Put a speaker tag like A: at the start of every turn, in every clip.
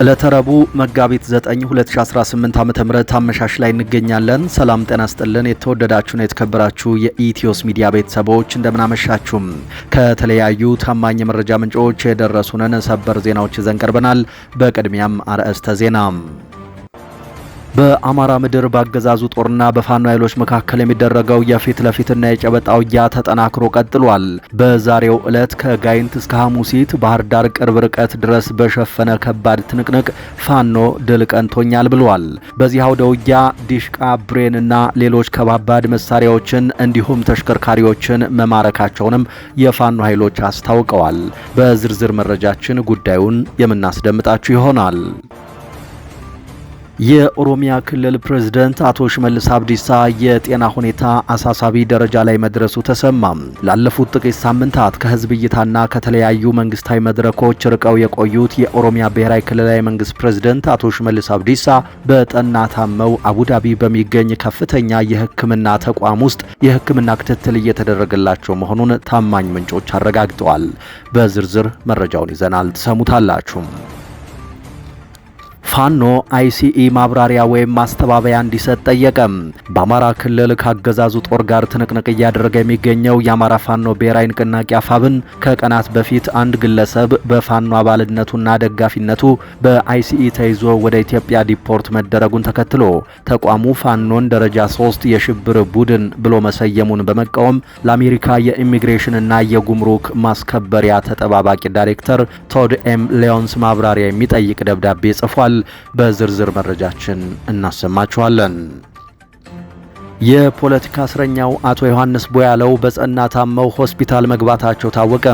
A: ለተረቡ መጋቢት 9 2018 ዓ.ም አመሻሽ ላይ እንገኛለን። ሰላም ጤና ይስጥልን። የተወደዳችሁና የተከበራችሁ የኢትዮስ ሚዲያ ቤተሰቦች እንደምናመሻችሁም ከተለያዩ ታማኝ የመረጃ ምንጮች የደረሱንን ሰበር ዜናዎች ይዘን ቀርበናል። በቅድሚያም አርዕስተ ዜና። በአማራ ምድር ባገዛዙ ጦርና በፋኖ ኃይሎች መካከል የሚደረገው የፊት ለፊትና የጨበጣ ውጊያ ተጠናክሮ ቀጥሏል። በዛሬው ዕለት ከጋይንት እስከ ሐሙሲት ባህር ዳር ቅርብ ርቀት ድረስ በሸፈነ ከባድ ትንቅንቅ ፋኖ ድል ቀንቶኛል ብሏል። በዚህ አውደ ውጊያ ዲሽቃ፣ ብሬንና ሌሎች ከባባድ መሳሪያዎችን እንዲሁም ተሽከርካሪዎችን መማረካቸውንም የፋኖ ኃይሎች አስታውቀዋል። በዝርዝር መረጃችን ጉዳዩን የምናስደምጣችሁ ይሆናል። የኦሮሚያ ክልል ፕሬዝዳንት አቶ ሽመልስ አብዲሳ የጤና ሁኔታ አሳሳቢ ደረጃ ላይ መድረሱ ተሰማ። ላለፉት ጥቂት ሳምንታት ከህዝብ እይታና ከተለያዩ መንግስታዊ መድረኮች ርቀው የቆዩት የኦሮሚያ ብሔራዊ ክልላዊ መንግስት ፕሬዝዳንት አቶ ሽመልስ አብዲሳ በጠና ታመው አቡዳቢ በሚገኝ ከፍተኛ የሕክምና ተቋም ውስጥ የሕክምና ክትትል እየተደረገላቸው መሆኑን ታማኝ ምንጮች አረጋግጠዋል። በዝርዝር መረጃውን ይዘናል፣ ትሰሙታላችሁ። ፋኖ አይሲኢ ማብራሪያ ወይም ማስተባበያ እንዲሰጥ ጠየቀ። በአማራ ክልል ካገዛዙ ጦር ጋር ትንቅንቅ እያደረገ የሚገኘው የአማራ ፋኖ ብሔራዊ ንቅናቄ አፋብን ከቀናት በፊት አንድ ግለሰብ በፋኖ አባልነቱና ደጋፊነቱ በአይሲኢ ተይዞ ወደ ኢትዮጵያ ዲፖርት መደረጉን ተከትሎ ተቋሙ ፋኖን ደረጃ 3 የሽብር ቡድን ብሎ መሰየሙን በመቃወም ለአሜሪካ የኢሚግሬሽንና የጉምሩክ ማስከበሪያ ተጠባባቂ ዳይሬክተር ቶድ ኤም ሊዮንስ ማብራሪያ የሚጠይቅ ደብዳቤ ጽፏል። በዝርዝር መረጃችን እናሰማችኋለን። የፖለቲካ እስረኛው አቶ ዮሐንስ ቦያለው በጸና ታመው ሆስፒታል መግባታቸው ታወቀ።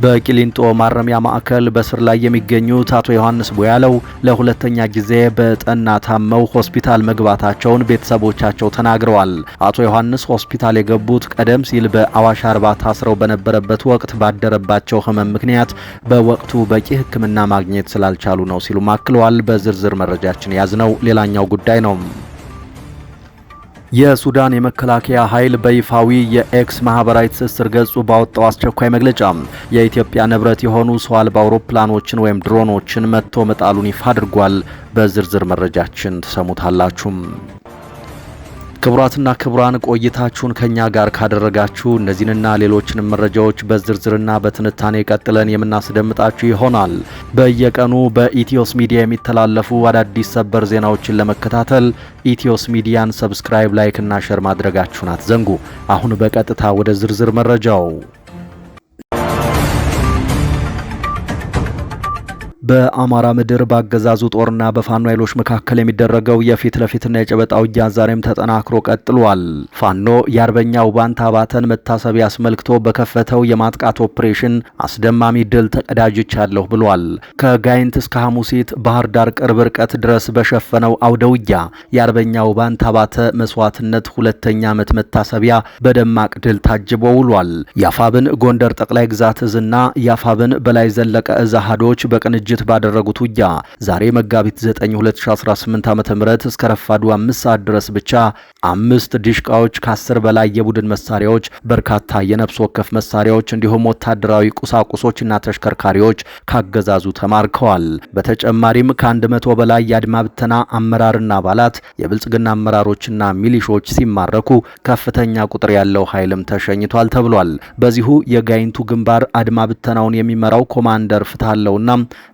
A: በቂሊንጦ ማረሚያ ማዕከል በስር ላይ የሚገኙት አቶ ዮሐንስ ቦያለው ለሁለተኛ ጊዜ በጠና ታመው ሆስፒታል መግባታቸውን ቤተሰቦቻቸው ተናግረዋል። አቶ ዮሐንስ ሆስፒታል የገቡት ቀደም ሲል በአዋሽ አርባ ታስረው በነበረበት ወቅት ባደረባቸው ሕመም ምክንያት በወቅቱ በቂ ሕክምና ማግኘት ስላልቻሉ ነው ሲሉ አክለዋል። በዝርዝር መረጃችን ያዝነው ሌላኛው ጉዳይ ነው። የሱዳን የመከላከያ ኃይል በይፋዊ የኤክስ ማህበራዊ ትስስር ገጹ ባወጣው አስቸኳይ መግለጫ የኢትዮጵያ ንብረት የሆኑ ሰው አልባ አውሮፕላኖችን ወይም ድሮኖችን መትቶ መጣሉን ይፋ አድርጓል። በዝርዝር መረጃችን ተሰሙታላችሁ። ክቡራትና ክቡራን ቆይታችሁን ከኛ ጋር ካደረጋችሁ እነዚህንና ሌሎችንም መረጃዎች በዝርዝርና በትንታኔ ቀጥለን የምናስደምጣችሁ ይሆናል። በየቀኑ በኢትዮስ ሚዲያ የሚተላለፉ አዳዲስ ሰበር ዜናዎችን ለመከታተል ኢትዮስ ሚዲያን ሰብስክራይብ፣ ላይክ እና ሼር ማድረጋችሁን አትዘንጉ። አሁን በቀጥታ ወደ ዝርዝር መረጃው። በአማራ ምድር ባገዛዙ ጦርና በፋኖ ኃይሎች መካከል የሚደረገው የፊት ለፊትና የጨበጣ ውጊያ ዛሬም ተጠናክሮ ቀጥሏል። ፋኖ የአርበኛው ባንታ ባተን መታሰቢያ አስመልክቶ በከፈተው የማጥቃት ኦፕሬሽን አስደማሚ ድል ተቀዳጅቻለሁ ብሏል። ከጋይንት እስከ ሐሙሲት ባህር ዳር ቅርብ ርቀት ድረስ በሸፈነው አውደ ውጊያ የአርበኛው ባንታ ባተ መስዋዕትነት ሁለተኛ ዓመት መታሰቢያ በደማቅ ድል ታጅቦ ውሏል። የአፋብን ጎንደር ጠቅላይ ግዛት እዝና የአፋብን በላይ ዘለቀ እዝ አሃዶች በቅንጅት ባደረጉት ውጊያ ዛሬ መጋቢት 9 2018 ዓ.ም እስከ ረፋዱ 5 ሰዓት ድረስ ብቻ 5 ዲሽቃዎች ከ10 በላይ የቡድን መሳሪያዎች፣ በርካታ የነፍስ ወከፍ መሳሪያዎች እንዲሁም ወታደራዊ ቁሳቁሶችና ተሽከርካሪዎች ካገዛዙ ተማርከዋል። በተጨማሪም ከ100 በላይ የአድማ ብተና አመራርና አባላት፣ የብልጽግና አመራሮችና ሚሊሾች ሲማረኩ ከፍተኛ ቁጥር ያለው ኃይልም ተሸኝቷል ተብሏል። በዚሁ የጋይንቱ ግንባር አድማ ብተናውን የሚመራው ኮማንደር ፍታለውና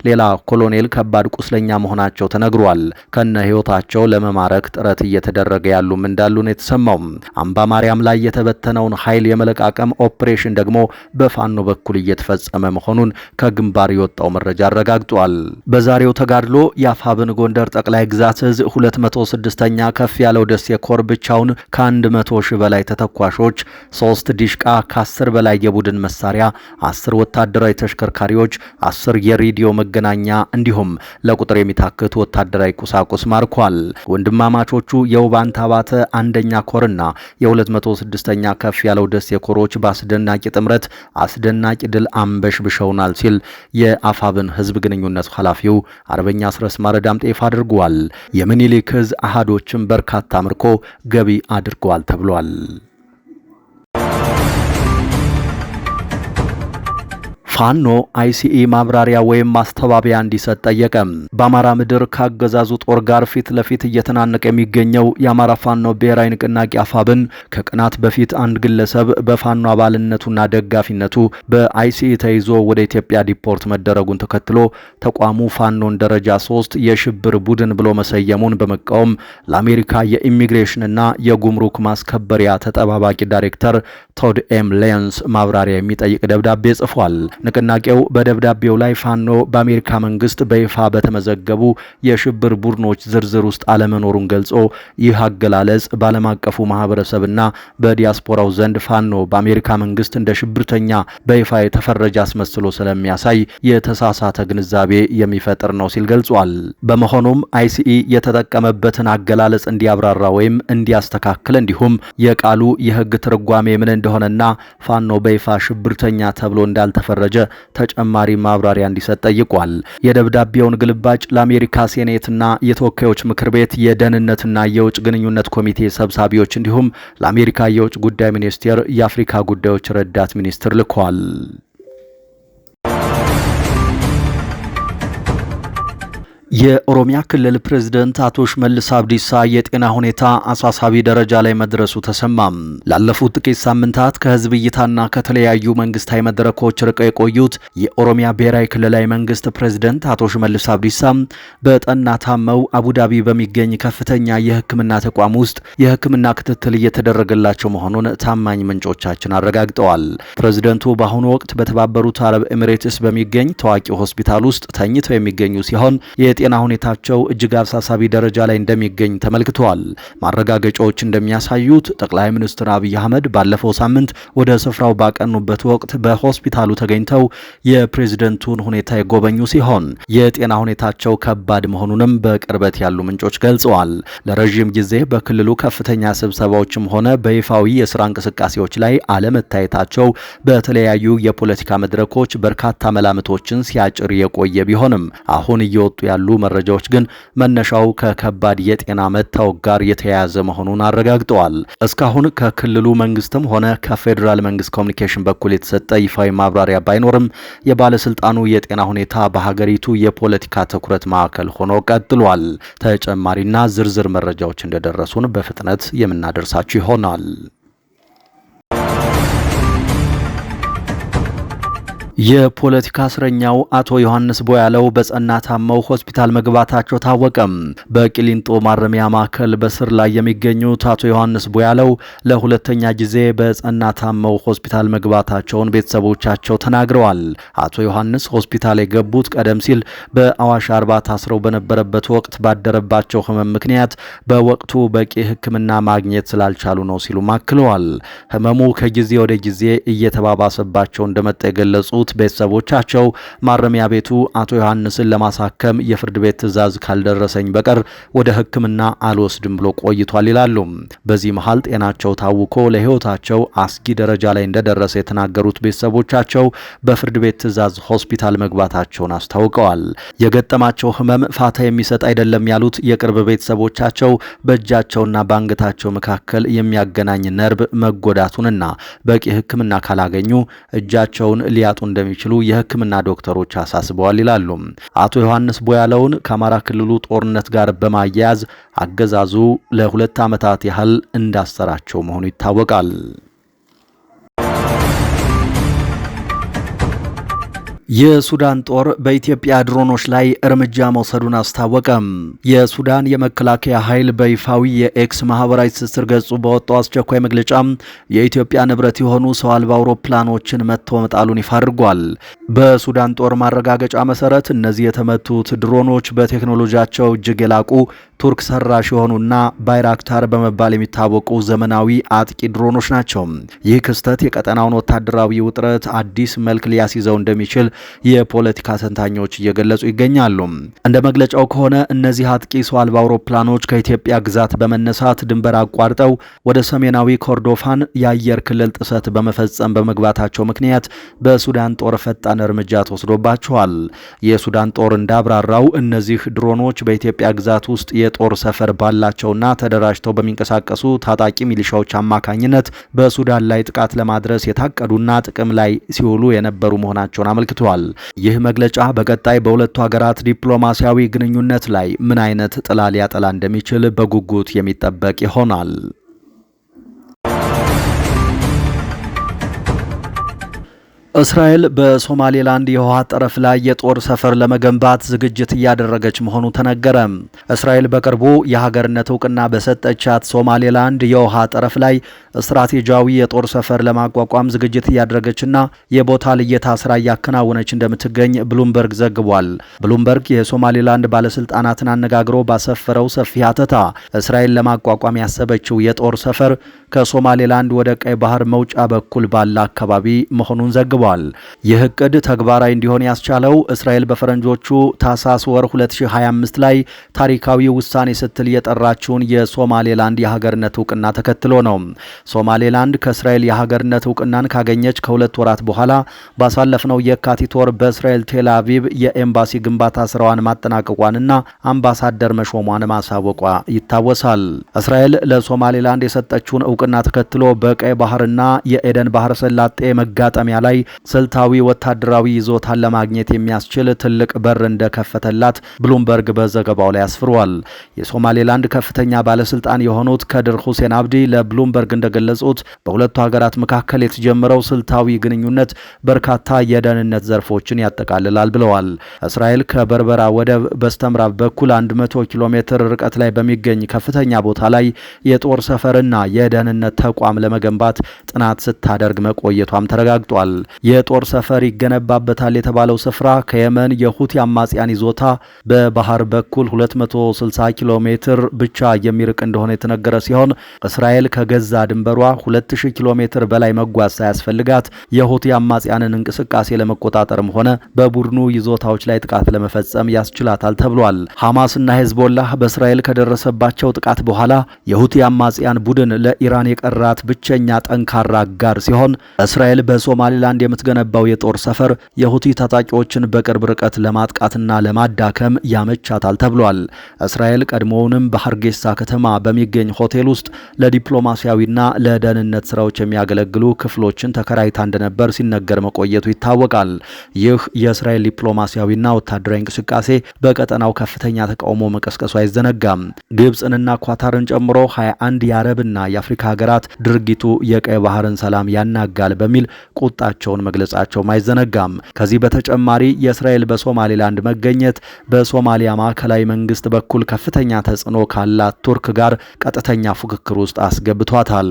A: ሌላ ኮሎኔል ከባድ ቁስለኛ መሆናቸው ተነግሯል። ከነ ህይወታቸው ለመማረክ ጥረት እየተደረገ ያሉም እንዳሉ ነው የተሰማው። አምባ ማርያም ላይ የተበተነውን ኃይል የመለቃቀም ኦፕሬሽን ደግሞ በፋኖ በኩል እየተፈጸመ መሆኑን ከግንባር የወጣው መረጃ አረጋግጧል። በዛሬው ተጋድሎ የአፋብን ጎንደር ጠቅላይ ግዛት እዝ 206ኛ ከፍ ያለው ደሴ ኮር ብቻውን ከ100 ሺህ በላይ ተተኳሾች፣ 3 ዲሽቃ፣ ከ10 በላይ የቡድን መሳሪያ፣ 10 ወታደራዊ ተሽከርካሪዎች፣ 10 የሬዲዮ መገናኛ እንዲሁም ለቁጥር የሚታክቱ ወታደራዊ ቁሳቁስ ማርኳል። ወንድማማቾቹ የውባንታ ባተ አንደኛ ኮርና የ206ኛ ከፍ ያለው ደሴ ኮሮች በአስደናቂ ጥምረት አስደናቂ ድል አንበሽብሸውናል ሲል የአፋብን ህዝብ ግንኙነት ኃላፊው አርበኛ አስረስ ማረዳምጤ ይፋ አድርጓል። የምኒልክ እዝ አሃዶችም በርካታ ምርኮ ገቢ አድርገዋል ተብሏል። ፋኖ አይሲኢ ማብራሪያ ወይም ማስተባበያ እንዲሰጥ ጠየቀ። በአማራ ምድር ካገዛዙ ጦር ጋር ፊት ለፊት እየተናነቀ የሚገኘው የአማራ ፋኖ ብሔራዊ ንቅናቄ አፋብን ከቀናት በፊት አንድ ግለሰብ በፋኖ አባልነቱና ደጋፊነቱ በአይሲኢ ተይዞ ወደ ኢትዮጵያ ዲፖርት መደረጉን ተከትሎ ተቋሙ ፋኖን ደረጃ 3 የሽብር ቡድን ብሎ መሰየሙን በመቃወም ለአሜሪካ የኢሚግሬሽንና የጉምሩክ ማስከበሪያ ተጠባባቂ ዳይሬክተር ቶድ ኤም ሌንስ ማብራሪያ የሚጠይቅ ደብዳቤ ጽፏል። ንቅናቄው በደብዳቤው ላይ ፋኖ በአሜሪካ መንግስት በይፋ በተመዘገቡ የሽብር ቡድኖች ዝርዝር ውስጥ አለመኖሩን ገልጾ ይህ አገላለጽ በዓለም አቀፉ ማህበረሰብና በዲያስፖራው ዘንድ ፋኖ በአሜሪካ መንግስት እንደ ሽብርተኛ በይፋ የተፈረጀ አስመስሎ ስለሚያሳይ የተሳሳተ ግንዛቤ የሚፈጥር ነው ሲል ገልጿል። በመሆኑም አይሲኢ የተጠቀመበትን አገላለጽ እንዲያብራራ ወይም እንዲያስተካክል እንዲሁም የቃሉ የህግ ትርጓሜ ምን እንደሆነና ፋኖ በይፋ ሽብርተኛ ተብሎ እንዳልተፈረጀ ተጨማሪ ማብራሪያ እንዲሰጥ ጠይቋል። የደብዳቤውን ግልባጭ ለአሜሪካ ሴኔትና የተወካዮች ምክር ቤት የደህንነትና የውጭ ግንኙነት ኮሚቴ ሰብሳቢዎች እንዲሁም ለአሜሪካ የውጭ ጉዳይ ሚኒስቴር የአፍሪካ ጉዳዮች ረዳት ሚኒስትር ልኳል። የኦሮሚያ ክልል ፕሬዝዳንት አቶ ሽመልስ አብዲሳ የጤና ሁኔታ አሳሳቢ ደረጃ ላይ መድረሱ ተሰማም። ላለፉት ጥቂት ሳምንታት ከህዝብ እይታና ከተለያዩ መንግስታዊ መድረኮች ርቀው የቆዩት የኦሮሚያ ብሔራዊ ክልላዊ መንግስት ፕሬዝዳንት አቶ ሽመልስ አብዲሳ በጠና ታመው አቡዳቢ በሚገኝ ከፍተኛ የሕክምና ተቋም ውስጥ የሕክምና ክትትል እየተደረገላቸው መሆኑን ታማኝ ምንጮቻችን አረጋግጠዋል። ፕሬዝዳንቱ በአሁኑ ወቅት በተባበሩት አረብ ኤሚሬትስ በሚገኝ ታዋቂ ሆስፒታል ውስጥ ተኝተው የሚገኙ ሲሆን የጤና ሁኔታቸው እጅግ አሳሳቢ ደረጃ ላይ እንደሚገኝ ተመልክቷል። ማረጋገጫዎች እንደሚያሳዩት ጠቅላይ ሚኒስትር አብይ አህመድ ባለፈው ሳምንት ወደ ስፍራው ባቀኑበት ወቅት በሆስፒታሉ ተገኝተው የፕሬዝደንቱን ሁኔታ የጎበኙ ሲሆን የጤና ሁኔታቸው ከባድ መሆኑንም በቅርበት ያሉ ምንጮች ገልጸዋል። ለረጅም ጊዜ በክልሉ ከፍተኛ ስብሰባዎችም ሆነ በይፋዊ የስራ እንቅስቃሴዎች ላይ አለመታየታቸው በተለያዩ የፖለቲካ መድረኮች በርካታ መላምቶችን ሲያጭር የቆየ ቢሆንም አሁን እየወጡ ያሉ መረጃዎች ግን መነሻው ከከባድ የጤና መታወክ ጋር የተያያዘ መሆኑን አረጋግጠዋል። እስካሁን ከክልሉ መንግስትም ሆነ ከፌዴራል መንግስት ኮሚኒኬሽን በኩል የተሰጠ ይፋዊ ማብራሪያ ባይኖርም የባለስልጣኑ የጤና ሁኔታ በሀገሪቱ የፖለቲካ ትኩረት ማዕከል ሆኖ ቀጥሏል። ተጨማሪና ዝርዝር መረጃዎች እንደደረሱን በፍጥነት የምናደርሳችሁ ይሆናል። የፖለቲካ እስረኛው አቶ ዮሐንስ ቦያለው በጸና ታመው ሆስፒታል መግባታቸው ታወቀም። በቂሊንጦ ማረሚያ ማዕከል በስር ላይ የሚገኙት አቶ ዮሐንስ ቦያለው ለሁለተኛ ጊዜ በጸና ታመው ሆስፒታል መግባታቸውን ቤተሰቦቻቸው ተናግረዋል። አቶ ዮሐንስ ሆስፒታል የገቡት ቀደም ሲል በአዋሽ አርባ ታስረው በነበረበት ወቅት ባደረባቸው ህመም ምክንያት በወቅቱ በቂ ሕክምና ማግኘት ስላልቻሉ ነው ሲሉ አክለዋል። ህመሙ ከጊዜ ወደ ጊዜ እየተባባሰባቸው እንደመጣ የገለጹ ቤተሰቦቻቸው ማረሚያ ቤቱ አቶ ዮሐንስን ለማሳከም የፍርድ ቤት ትዕዛዝ ካልደረሰኝ በቀር ወደ ሕክምና አልወስድም ብሎ ቆይቷል ይላሉ። በዚህ መሃል ጤናቸው ታውኮ ለህይወታቸው አስጊ ደረጃ ላይ እንደደረሰ የተናገሩት ቤተሰቦቻቸው በፍርድ ቤት ትዕዛዝ ሆስፒታል መግባታቸውን አስታውቀዋል። የገጠማቸው ህመም ፋታ የሚሰጥ አይደለም ያሉት የቅርብ ቤተሰቦቻቸው በእጃቸውና በአንገታቸው መካከል የሚያገናኝ ነርቭ መጎዳቱንና በቂ ሕክምና ካላገኙ እጃቸውን ሊያጡ እንደሚችሉ የሕክምና ዶክተሮች አሳስበዋል ይላሉ። አቶ ዮሐንስ ቦያለውን ከአማራ ክልሉ ጦርነት ጋር በማያያዝ አገዛዙ ለ2 ዓመታት ያህል እንዳሰራቸው መሆኑ ይታወቃል። የሱዳን ጦር በኢትዮጵያ ድሮኖች ላይ እርምጃ መውሰዱን አስታወቀም። የሱዳን የመከላከያ ኃይል በይፋዊ የኤክስ ማህበራዊ ትስስር ገጹ በወጣው አስቸኳይ መግለጫ የኢትዮጵያ ንብረት የሆኑ ሰው አልባ አውሮፕላኖችን መትቶ መጣሉን ይፋ አድርጓል። በሱዳን ጦር ማረጋገጫ መሰረት እነዚህ የተመቱት ድሮኖች በቴክኖሎጂያቸው እጅግ የላቁ ቱርክ ሰራሽ የሆኑና ባይራክታር በመባል የሚታወቁ ዘመናዊ አጥቂ ድሮኖች ናቸው። ይህ ክስተት የቀጠናውን ወታደራዊ ውጥረት አዲስ መልክ ሊያስይዘው እንደሚችል የፖለቲካ ተንታኞች እየገለጹ ይገኛሉ። እንደ መግለጫው ከሆነ እነዚህ አጥቂ ሰው አልባ አውሮፕላኖች ከኢትዮጵያ ግዛት በመነሳት ድንበር አቋርጠው ወደ ሰሜናዊ ኮርዶፋን የአየር ክልል ጥሰት በመፈጸም በመግባታቸው ምክንያት በሱዳን ጦር ፈጣን እርምጃ ተወስዶባቸዋል። የሱዳን ጦር እንዳብራራው እነዚህ ድሮኖች በኢትዮጵያ ግዛት ውስጥ የጦር ሰፈር ባላቸውና ተደራጅተው በሚንቀሳቀሱ ታጣቂ ሚሊሻዎች አማካኝነት በሱዳን ላይ ጥቃት ለማድረስ የታቀዱና ጥቅም ላይ ሲውሉ የነበሩ መሆናቸውን አመልክተዋል። ይህ መግለጫ በቀጣይ በሁለቱ ሀገራት ዲፕሎማሲያዊ ግንኙነት ላይ ምን አይነት ጥላ ሊያጠላ እንደሚችል በጉጉት የሚጠበቅ ይሆናል። እስራኤል በሶማሌላንድ የውሃ ጠረፍ ላይ የጦር ሰፈር ለመገንባት ዝግጅት እያደረገች መሆኑ ተነገረ። እስራኤል በቅርቡ የሀገርነት እውቅና በሰጠቻት ሶማሌላንድ የውሃ ጠረፍ ላይ ስትራቴጂያዊ የጦር ሰፈር ለማቋቋም ዝግጅት እያደረገችና የቦታ ልየታ ስራ እያከናወነች እንደምትገኝ ብሉምበርግ ዘግቧል። ብሉምበርግ የሶማሌላንድ ባለስልጣናትን አነጋግሮ ባሰፈረው ሰፊ ሀተታ እስራኤል ለማቋቋም ያሰበችው የጦር ሰፈር ከሶማሌላንድ ወደ ቀይ ባህር መውጫ በኩል ባለ አካባቢ መሆኑን ዘግቧል። ይህ እቅድ ተግባራዊ እንዲሆን ያስቻለው እስራኤል በፈረንጆቹ ታህሳስ ወር 2025 ላይ ታሪካዊ ውሳኔ ስትል የጠራችውን የሶማሌላንድ የሀገርነት እውቅና ተከትሎ ነው። ሶማሌላንድ ከእስራኤል የሀገርነት እውቅናን ካገኘች ከ2 ወራት በኋላ ባሳለፍነው የካቲት ወር በእስራኤል ቴል አቪቭ የኤምባሲ ግንባታ ስራዋን ማጠናቀቋንና አምባሳደር መሾሟን ማሳወቋ ይታወሳል። እስራኤል ለሶማሌላንድ የሰጠችውን እውቅና ተከትሎ በቀይ ባህርና የኤደን ባህረ ሰላጤ መጋጠሚያ ላይ ስልታዊ ወታደራዊ ይዞታን ለማግኘት የሚያስችል ትልቅ በር እንደከፈተላት ብሉምበርግ በዘገባው ላይ አስፍሯል። የሶማሌላንድ ከፍተኛ ባለስልጣን የሆኑት ከድር ሁሴን አብዲ ለብሉምበርግ እንደገለጹት በሁለቱ ሀገራት መካከል የተጀመረው ስልታዊ ግንኙነት በርካታ የደህንነት ዘርፎችን ያጠቃልላል ብለዋል። እስራኤል ከበርበራ ወደብ በስተምዕራብ በኩል 100 ኪሎ ሜትር ርቀት ላይ በሚገኝ ከፍተኛ ቦታ ላይ የጦር ሰፈርና የደህንነት ተቋም ለመገንባት ጥናት ስታደርግ መቆየቷም ተረጋግጧል። የጦር ሰፈር ይገነባበታል የተባለው ስፍራ ከየመን የሁቲ አማጽያን ይዞታ በባህር በኩል 260 ኪሎ ሜትር ብቻ የሚርቅ እንደሆነ የተነገረ ሲሆን እስራኤል ከገዛ ድንበሯ 2000 ኪሎ ሜትር በላይ መጓዝ ሳያስፈልጋት የሁቲ አማጽያንን እንቅስቃሴ ለመቆጣጠርም ሆነ በቡድኑ ይዞታዎች ላይ ጥቃት ለመፈጸም ያስችላታል ተብሏል። ሐማስና ሄዝቦላህ በእስራኤል ከደረሰባቸው ጥቃት በኋላ የሁቲ አማጽያን ቡድን ለኢራን የቀራት ብቸኛ ጠንካራ አጋር ሲሆን እስራኤል በሶማሊላንድ የምትገነባው የጦር ሰፈር የሁቲ ታጣቂዎችን በቅርብ ርቀት ለማጥቃትና ለማዳከም ያመቻታል ተብሏል። እስራኤል ቀድሞውንም በሐርጌሳ ከተማ በሚገኝ ሆቴል ውስጥ ለዲፕሎማሲያዊና ለደህንነት ስራዎች የሚያገለግሉ ክፍሎችን ተከራይታ እንደነበር ሲነገር መቆየቱ ይታወቃል። ይህ የእስራኤል ዲፕሎማሲያዊና ወታደራዊ እንቅስቃሴ በቀጠናው ከፍተኛ ተቃውሞ መቀስቀሱ አይዘነጋም። ግብፅንና ኳታርን ጨምሮ 21 የአረብና የአፍሪካ ሀገራት ድርጊቱ የቀይ ባህርን ሰላም ያናጋል በሚል ቁጣቸውን መግለጻቸው አይዘነጋም። ከዚህ በተጨማሪ የእስራኤል በሶማሌላንድ መገኘት በሶማሊያ ማዕከላዊ መንግስት በኩል ከፍተኛ ተጽዕኖ ካላት ቱርክ ጋር ቀጥተኛ ፉክክር ውስጥ አስገብቷታል።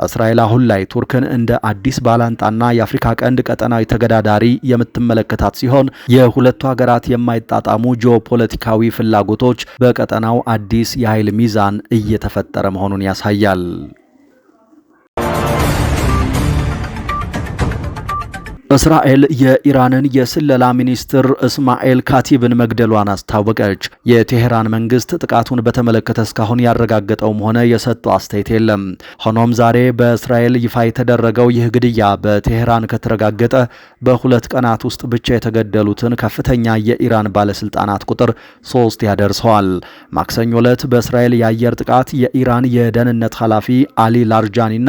A: እስራኤል አሁን ላይ ቱርክን እንደ አዲስ ባላንጣና የአፍሪካ ቀንድ ቀጠናዊ ተገዳዳሪ የምትመለከታት ሲሆን የሁለቱ ሀገራት የማይጣጣሙ ጂኦፖለቲካዊ ፍላጎቶች በቀጠናው አዲስ የኃይል ሚዛን እየተፈጠረ መሆኑን ያሳያል። እስራኤል የኢራንን የስለላ ሚኒስትር እስማኤል ካቲብን መግደሏን አስታወቀች። የቴሄራን መንግስት ጥቃቱን በተመለከተ እስካሁን ያረጋገጠውም ሆነ የሰጠው አስተያየት የለም። ሆኖም ዛሬ በእስራኤል ይፋ የተደረገው ይህ ግድያ በቴሄራን ከተረጋገጠ በ2 ቀናት ውስጥ ብቻ የተገደሉትን ከፍተኛ የኢራን ባለስልጣናት ቁጥር 3 ያደርሰዋል። ማክሰኞ ዕለት በእስራኤል የአየር ጥቃት የኢራን የደህንነት ኃላፊ አሊ ላርጃኒና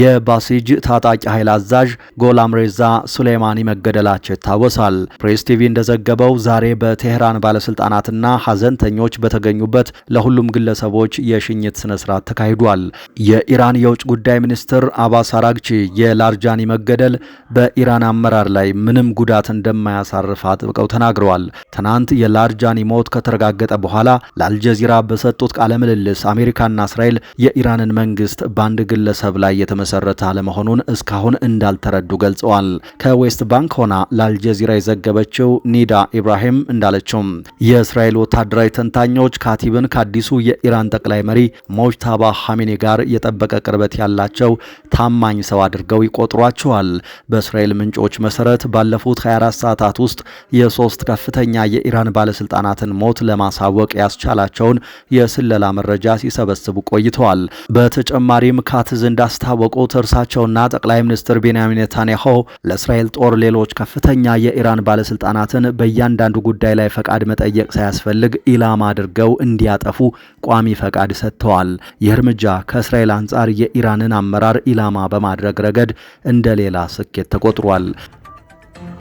A: የባሲጅ ታጣቂ ኃይል አዛዥ ጎላም ሬዛ ሱሌማኒ መገደላቸው ይታወሳል። ፕሬስ ቲቪ እንደዘገበው ዛሬ በቴሄራን ባለስልጣናትና ሐዘንተኞች በተገኙበት ለሁሉም ግለሰቦች የሽኝት ስነ ስርዓት ተካሂዷል። የኢራን የውጭ ጉዳይ ሚኒስትር አባስ አራግቺ የላርጃኒ መገደል በኢራን አመራር ላይ ምንም ጉዳት እንደማያሳርፍ አጥብቀው ተናግረዋል። ትናንት የላርጃኒ ሞት ከተረጋገጠ በኋላ ለአልጀዚራ በሰጡት ቃለ ምልልስ አሜሪካና እስራኤል የኢራንን መንግስት በአንድ ግለሰብ ላይ የተመሰረተ አለመሆኑን እስካሁን እንዳልተረዱ ገልጸዋል። ከዌስት ባንክ ሆና ለአልጀዚራ የዘገበችው ኒዳ ኢብራሂም እንዳለችው የእስራኤል ወታደራዊ ተንታኞች ካቲብን ከአዲሱ የኢራን ጠቅላይ መሪ ሞጅታባ ሐሚኒ ጋር የጠበቀ ቅርበት ያላቸው ታማኝ ሰው አድርገው ይቆጥሯቸዋል። በእስራኤል ምንጮች መሰረት ባለፉት 24 ሰዓታት ውስጥ የ3 ከፍተኛ የኢራን ባለስልጣናትን ሞት ለማሳወቅ ያስቻላቸውን የስለላ መረጃ ሲሰበስቡ ቆይተዋል። በተጨማሪም ካትዝ እንዳስታወቁት እርሳቸውና ጠቅላይ ሚኒስትር ቤንያሚን ኔታንያሁ ለእስራኤል የእስራኤል ጦር ሌሎች ከፍተኛ የኢራን ባለስልጣናትን በእያንዳንዱ ጉዳይ ላይ ፈቃድ መጠየቅ ሳያስፈልግ ኢላማ አድርገው እንዲያጠፉ ቋሚ ፈቃድ ሰጥተዋል። ይህ እርምጃ ከእስራኤል አንጻር የኢራንን አመራር ኢላማ በማድረግ ረገድ እንደ ሌላ ስኬት ተቆጥሯል።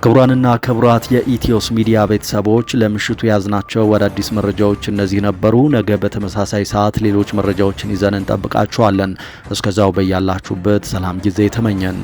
A: ክቡራንና ክቡራት የኢትዮስ ሚዲያ ቤተሰቦች ለምሽቱ ያዝናቸው አዳዲስ መረጃዎች እነዚህ ነበሩ። ነገ በተመሳሳይ ሰዓት ሌሎች መረጃዎችን ይዘን እንጠብቃችኋለን። እስከዛው በያላችሁበት ሰላም ጊዜ ተመኘን።